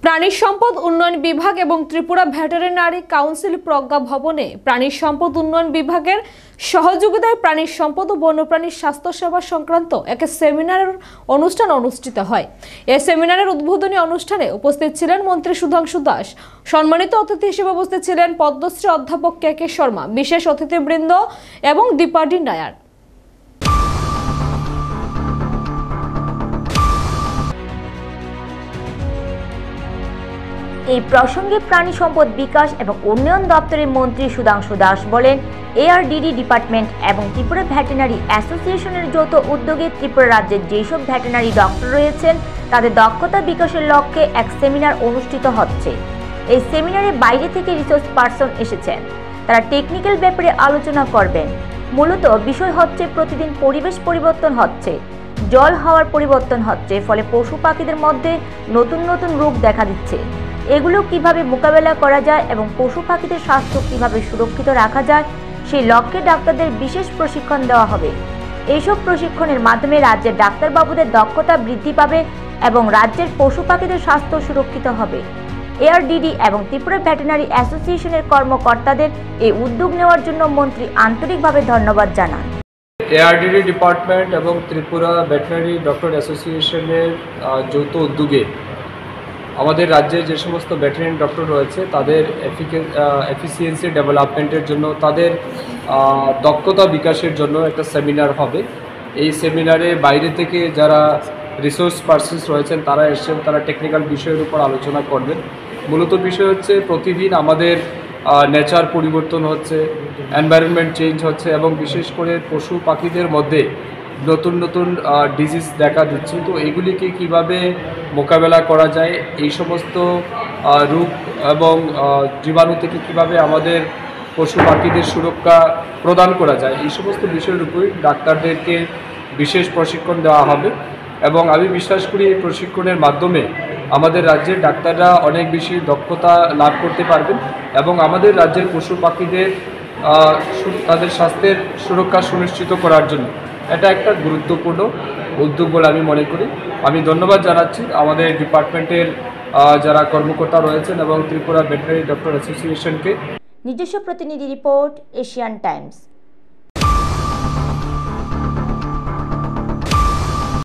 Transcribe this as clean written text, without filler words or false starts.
প্রাণী সম্পদ উন্নয়ন বিভাগ এবং ত্রিপুরা ভেটেরিনারি কাউন্সিল প্রজ্ঞা ভবনে প্রাণী সম্পদ উন্নয়ন বিভাগের সহযোগিতায় প্রাণী সম্পদ ও বন্যপ্রাণী স্বাস্থ্য সেবা সংক্রান্ত এক সেমিনারের অনুষ্ঠান অনুষ্ঠিত হয়। এই সেমিনারের উদ্বোধনী অনুষ্ঠানে উপস্থিত ছিলেন মন্ত্রী সুধাংশু দাস। সম্মানিত অতিথি হিসেবে উপস্থিত ছিলেন পদ্মশ্রী অধ্যাপক কে শর্মা, বিশেষ অতিথিবৃন্দ এবং দীপাডি নায়ার। এই প্রসঙ্গে প্রাণী সম্পদ বিকাশ এবং উন্নয়ন দপ্তরের মন্ত্রী সুধাংশু দাস বলেন, এআরডিডি ডিপার্টমেন্ট এবং ত্রিপুরা ভেটেরিনারি অ্যাসোসিয়েশনের যৌথ উদ্যোগে ত্রিপুরা রাজ্যের যেসব ভেটেরিনারি ডক্টর রয়েছেন তাদের দক্ষতা বিকাশের লক্ষ্যে এক সেমিনার অনুষ্ঠিত হচ্ছে। এই সেমিনারে বাইরে থেকে রিসোর্স পার্সন এসেছেন, তারা টেকনিক্যাল ব্যাপারে আলোচনা করবেন। মূলত বিষয় হচ্ছে প্রতিদিন পরিবেশ পরিবর্তন হচ্ছে, জল হাওয়ার পরিবর্তন হচ্ছে, ফলে পশু পাখিদের মধ্যে নতুন নতুন রোগ দেখা দিচ্ছে। এগুলো কিভাবে মোকাবেলা করা যায় এবং পশু পাখিদের স্বাস্থ্য কিভাবে সুরক্ষিত রাখা যায় সেই লক্ষ্যে ডাক্তারদের বিশেষ প্রশিক্ষণ দেওয়া হবে। এইসব প্রশিক্ষণের মাধ্যমে রাজ্যের ডাক্তারবাবুদের দক্ষতা বৃদ্ধি পাবে এবং রাজ্যের পশু পাখিদের স্বাস্থ্য সুরক্ষিত হবে। এআরডিডি এবং ত্রিপুরা ভেটেরিনারি অ্যাসোসিয়েশনের কর্মকর্তাদের এই উদ্যোগ নেওয়ার জন্য মন্ত্রী আন্তরিকভাবে ধন্যবাদ জানান। এআরডিডি ডিপার্টমেন্ট এবং ত্রিপুরা ভেটেরিনারি ডক্টর অ্যাসোসিয়েশনের যৌথ উদ্যোগে আমাদের রাজ্যে যে সমস্ত ভেটেরিনারি ডক্টর রয়েছে তাদের এফিসিয়েন্সি ডেভেলপমেন্টের জন্য, তাদের দক্ষতা বিকাশের জন্য একটা সেমিনার হবে। এই সেমিনারে বাইরে থেকে যারা রিসোর্স পার্সনস রয়েছেন তারা এসেছেন, তারা টেকনিক্যাল বিষয়ের উপর আলোচনা করবেন। মূলত বিষয় হচ্ছে প্রতিদিন আমাদের নেচার পরিবর্তন হচ্ছে, এনভায়রনমেন্ট চেঞ্জ হচ্ছে এবং বিশেষ করে পশু পাখিদের মধ্যে নতুন নতুন ডিজিজ দেখা দিচ্ছে। তো এগুলিকে কিভাবে মোকাবেলা করা যায়, এই সমস্ত রোগ এবং জীবাণু থেকে কিভাবে আমাদের পশু পাখিদের সুরক্ষা প্রদান করা যায়, এই সমস্ত বিষয়ের উপর ডাক্তারদেরকে বিশেষ প্রশিক্ষণ দেওয়া হবে। এবং আমি বিশ্বাস করি এই প্রশিক্ষণের মাধ্যমে আমাদের রাজ্যের ডাক্তাররা অনেক বেশি দক্ষতা লাভ করতে পারবেন এবং আমাদের রাজ্যের পশু পাখিদের তাদের স্বাস্থ্যের সুরক্ষা সুনিশ্চিত করার জন্য এটা একটা গুরুত্বপূর্ণ উদ্যোগ বলে আমি মনে করি। আমি ধন্যবাদ জানাচ্ছি আমাদের ডিপার্টমেন্টের যারা কর্মকর্তা রয়েছেন এবং ত্রিপুরা ভেটেরিনারি ডক্টর অ্যাসোসিয়েশনকে। নিজস্ব প্রতিনিধি রিপোর্ট, এশিয়ান টাইমস।